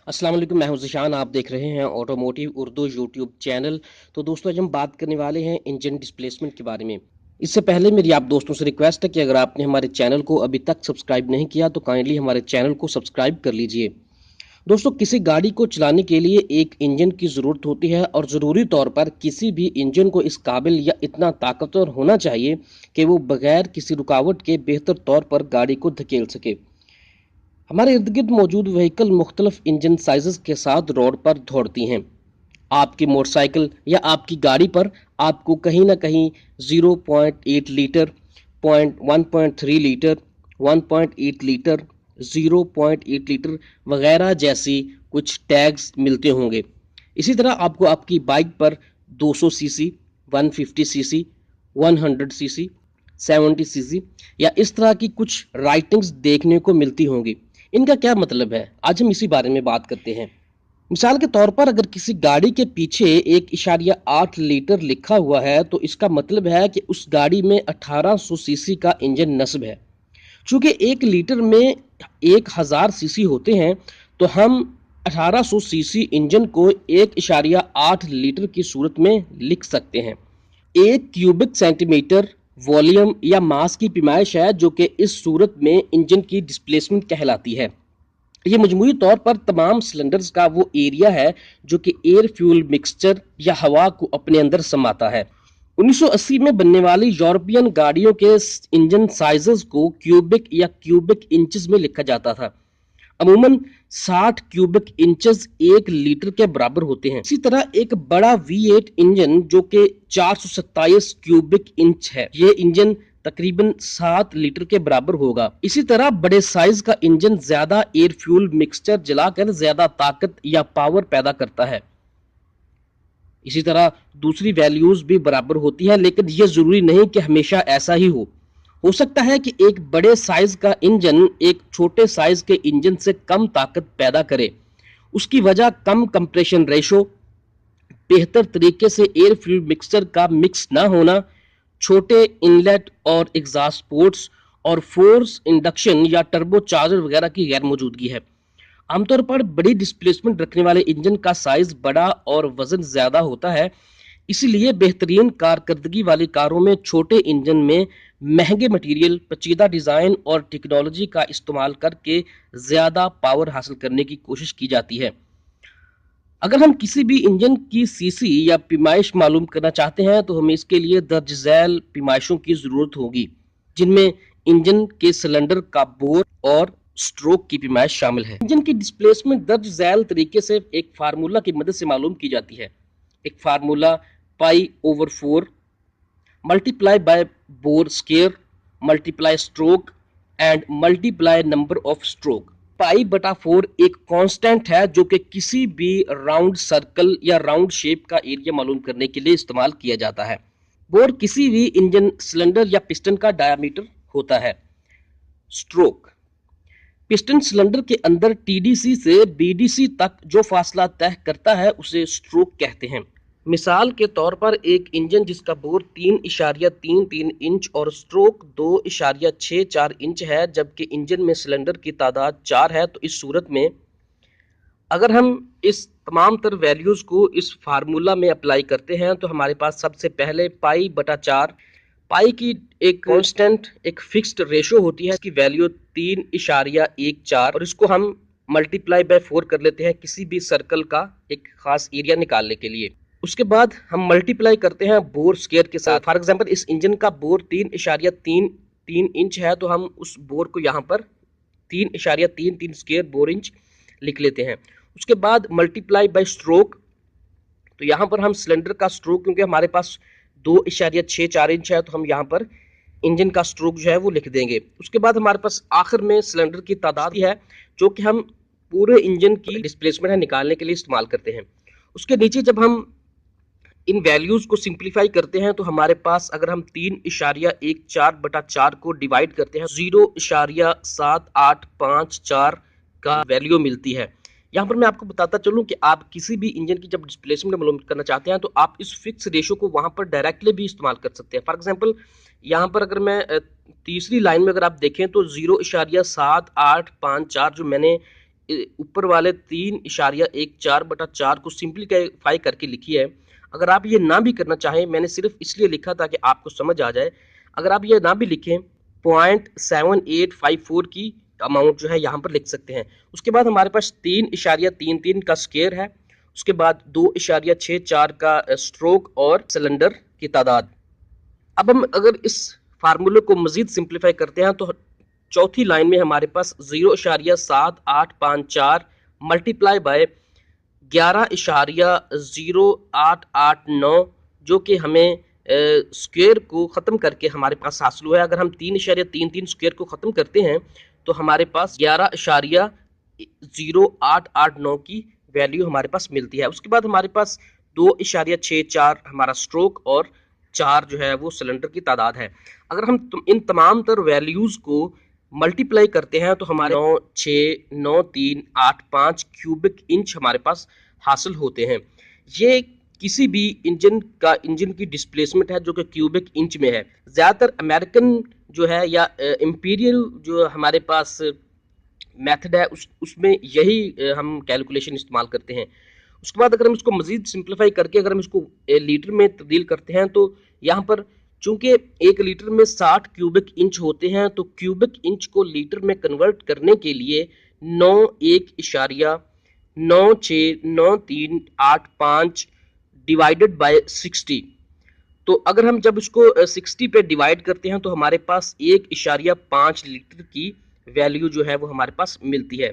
अस्सलाम वालेकुम, मैं हूं ज़िशान। आप देख रहे हैं ऑटोमोटिव उर्दू यूट्यूब चैनल। तो दोस्तों, आज हम बात करने वाले हैं इंजन डिस्प्लेसमेंट के बारे में। इससे पहले मेरी आप दोस्तों से रिक्वेस्ट है कि अगर आपने हमारे चैनल को अभी तक सब्सक्राइब नहीं किया तो काइंडली हमारे चैनल को सब्सक्राइब कर लीजिए। दोस्तों, किसी गाड़ी को चलाने के लिए एक इंजन की ज़रूरत होती है और ज़रूरी तौर पर किसी भी इंजन को इस काबिल या इतना ताकतवर होना चाहिए कि वो बगैर किसी रुकावट के बेहतर तौर पर गाड़ी को धकेल सके। हमारे इर्द गिर्द मौजूद व्हीकल मुख्तलिफ इंजन साइजेस के साथ रोड पर दौड़ती हैं। आपकी मोटरसाइकिल या आपकी गाड़ी पर आपको कहीं ना कहीं 0.8 लीटर, 1.3 लीटर, 1.8 लीटर, 0.8 लीटर वगैरह जैसी कुछ टैग्स मिलते होंगे। इसी तरह आपको आपकी बाइक पर 200 सीसी, 150 सीसी, 100 सीसी, 70 सीसी या इस तरह की कुछ राइटिंग्स देखने को मिलती होंगी। इनका क्या मतलब है, आज हम इसी बारे में बात करते हैं। मिसाल के तौर पर अगर किसी गाड़ी के पीछे 1.8 लीटर लिखा हुआ है तो इसका मतलब है कि उस गाड़ी में 1800 सीसी का इंजन नस्ब है। चूंकि 1 लीटर में 1000 सीसी होते हैं तो हम 1800 सीसी इंजन को 1.8 लीटर की सूरत में लिख सकते हैं। 1 क्यूबिक सेंटीमीटर वॉल्यूम या मास की पैमाइश है जो कि इस सूरत में इंजन की डिस्प्लेसमेंट कहलाती है। ये मजमूई तौर पर तमाम सिलेंडर्स का वो एरिया है जो कि एयर फ्यूल मिक्सचर या हवा को अपने अंदर समाता है। 1980 में बनने वाली यूरोपियन गाड़ियों के इंजन साइजेस को क्यूबिक या क्यूबिक इंचेस में लिखा जाता था। अमूमन 60 क्यूबिक इंचेस 1 लीटर के बराबर होते हैं। इसी तरह एक बड़ा V8 इंजन जो कि 427 क्यूबिक इंच है, ये इंजन तकरीबन 7 लीटर के बराबर होगा। इसी तरह बड़े साइज का इंजन ज्यादा एयर फ्यूल मिक्सचर जलाकर ज्यादा ताकत या पावर पैदा करता है। इसी तरह दूसरी वैल्यूज भी बराबर होती है, लेकिन यह जरूरी नहीं कि हमेशा ऐसा ही हो सकता है कि एक बड़े साइज का इंजन एक छोटे साइज के इंजन से कम ताकत पैदा करे। उसकी वजह कम कंप्रेशन रेशो, बेहतर तरीके से एयर फ्यूल मिक्सचर का मिक्स ना होना, छोटे इनलेट और एग्जॉस्ट पोर्ट्स और फोर्स इंडक्शन या टर्बो चार्जर वगैरह की गैर मौजूदगी है। आमतौर पर बड़ी डिस्प्लेसमेंट रखने वाले इंजन का साइज बड़ा और वजन ज्यादा होता है, इसलिए बेहतरीन कारकर्दगी वाली कारों में छोटे इंजन में महंगे मटेरियल, पेचीदा डिजाइन और टेक्नोलॉजी का इस्तेमाल करके ज्यादा पावर हासिल करने की कोशिश की जाती है। अगर हम किसी भी इंजन की सीसी या पैमाइश मालूम करना चाहते हैं तो हमें इसके लिए दर्ज झैल पैमाइशों की जरूरत होगी, जिनमें इंजन के सिलेंडर का बोर और स्ट्रोक की पैमाइश शामिल है। इंजन की डिस्प्लेसमेंट दर्ज झैल तरीके से एक फार्मूला की मदद से मालूम की जाती है। एक formula π/4 multiply by bore square multiply stroke and multiply number of stroke. π/4 एक कांस्टेंट है जो कि किसी भी राउंड सर्कल या राउंड शेप का एरिया मालूम करने के लिए इस्तेमाल किया जाता है। बोर किसी भी इंजन सिलेंडर या पिस्टन का डायामीटर होता है। स्ट्रोक पिस्टन सिलेंडर के अंदर टीडीसी से बीडीसी तक जो फासला तय करता है उसे स्ट्रोक कहते हैं। मिसाल के तौर पर एक इंजन जिसका बोर 3.33 इंच और स्ट्रोक 2.64 इंच है, जबकि इंजन में सिलेंडर की तादाद 4 है, तो इस सूरत में अगर हम इस तमाम तर वैल्यूज को इस फार्मूला में अप्लाई करते हैं तो हमारे पास सबसे पहले π/4, पाई की एक कांस्टेंट एक फिक्स्ड रेशो होती है, इसकी वैल्यू 3.14 और इसको हम मल्टीप्लाई बाय 4 कर लेते हैं किसी भी सर्कल का एक खास एरिया निकालने के लिए। उसके बाद हम मल्टीप्लाई करते हैं बोर स्केयर के साथ। फॉर एग्जांपल इस इंजन का बोर 3.33 इंच है तो हम उस बोर को यहाँ पर 3.33 स्केयर बोर इंच लिख लेते हैं। उसके बाद मल्टीप्लाई बाय स्ट्रोक, तो यहाँ पर हम सिलेंडर का स्ट्रोक, क्योंकि हमारे पास 2.64 इंच है तो हम यहाँ पर इंजन का स्ट्रोक जो है वो लिख देंगे। उसके बाद हमारे पास आखिर में सिलेंडर की तादाद है जो कि हम पूरे इंजन की डिस्प्लेसमेंट है निकालने के लिए इस्तेमाल करते हैं। उसके नीचे जब हम इन वैल्यूज को सिंप्लीफाई करते हैं तो हमारे पास अगर हम 3.14/4 को डिवाइड करते हैं 0.7854 का वैल्यू मिलती है। यहाँ पर मैं आपको बताता चलूँ कि आप किसी भी इंजन की जब डिस्प्लेसमेंट मालूम करना चाहते हैं तो आप इस फिक्स रेशो को वहाँ पर डायरेक्टली भी इस्तेमाल कर सकते हैं। फॉर एग्जांपल यहाँ पर अगर मैं तीसरी लाइन में अगर आप देखें तो 0.7854 जो मैंने ऊपर वाले 3.14/4 को सिंप्लीफाई करके लिखी है। अगर आप ये ना भी करना चाहें, मैंने सिर्फ इसलिए लिखा था कि आपको समझ आ जाए, अगर आप ये ना भी लिखें 0.7854 की अमाउंट जो है यहाँ पर लिख सकते हैं। उसके बाद हमारे पास 3.33 का स्क्वायर है, उसके बाद 2.64 का स्ट्रोक और सिलेंडर की तादाद। अब हम अगर इस फार्मूले को मजीद सिंप्लीफाई करते हैं तो चौथी लाइन में हमारे पास 0.7854 मल्टीप्लाई बाय 11.0889 जो कि हमें स्क्वायर को ख़त्म करके हमारे पास हासिल हुआ है। अगर हम 3.33 स्क्वायर को ख़त्म करते हैं तो हमारे पास 11.0889 की वैल्यू हमारे पास मिलती है। उसके बाद हमारे पास 2.64 हमारा स्ट्रोक और 4 जो है वो सिलेंडर की तादाद है। अगर हम इन तमाम तर वैल्यूज़ को मल्टीप्लाई करते हैं तो हमारे 96938 क्यूबिक इंच हमारे पास हासिल होते हैं। ये किसी भी इंजन की डिस्प्लेसमेंट है जो कि क्यूबिक इंच में है। ज़्यादातर अमेरिकन जो है या इंपीरियल जो हमारे पास मेथड है उसमें यही हम कैलकुलेशन इस्तेमाल करते हैं। उसके बाद अगर हम इसको मजीद सिंप्लीफाई करके अगर हम इसको लीटर में तब्दील करते हैं तो यहाँ पर चूंकि 1 लीटर में 60 क्यूबिक इंच होते हैं तो क्यूबिक इंच को लीटर में कन्वर्ट करने के लिए 91.969385 डिवाइडेड बाय 60। तो अगर हम जब इसको 60 पे डिवाइड करते हैं तो हमारे पास 1.5 लीटर की वैल्यू जो है वो हमारे पास मिलती है।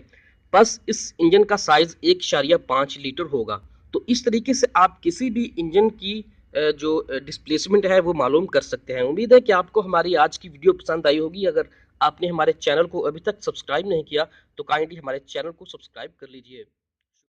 बस इस इंजन का साइज 1.5 लीटर होगा। तो इस तरीके से आप किसी भी इंजन की जो डिस्प्लेसमेंट है वो मालूम कर सकते हैं। उम्मीद है कि आपको हमारी आज की वीडियो पसंद आई होगी। अगर आपने हमारे चैनल को अभी तक सब्सक्राइब नहीं किया तो काइंडली हमारे चैनल को सब्सक्राइब कर लीजिए।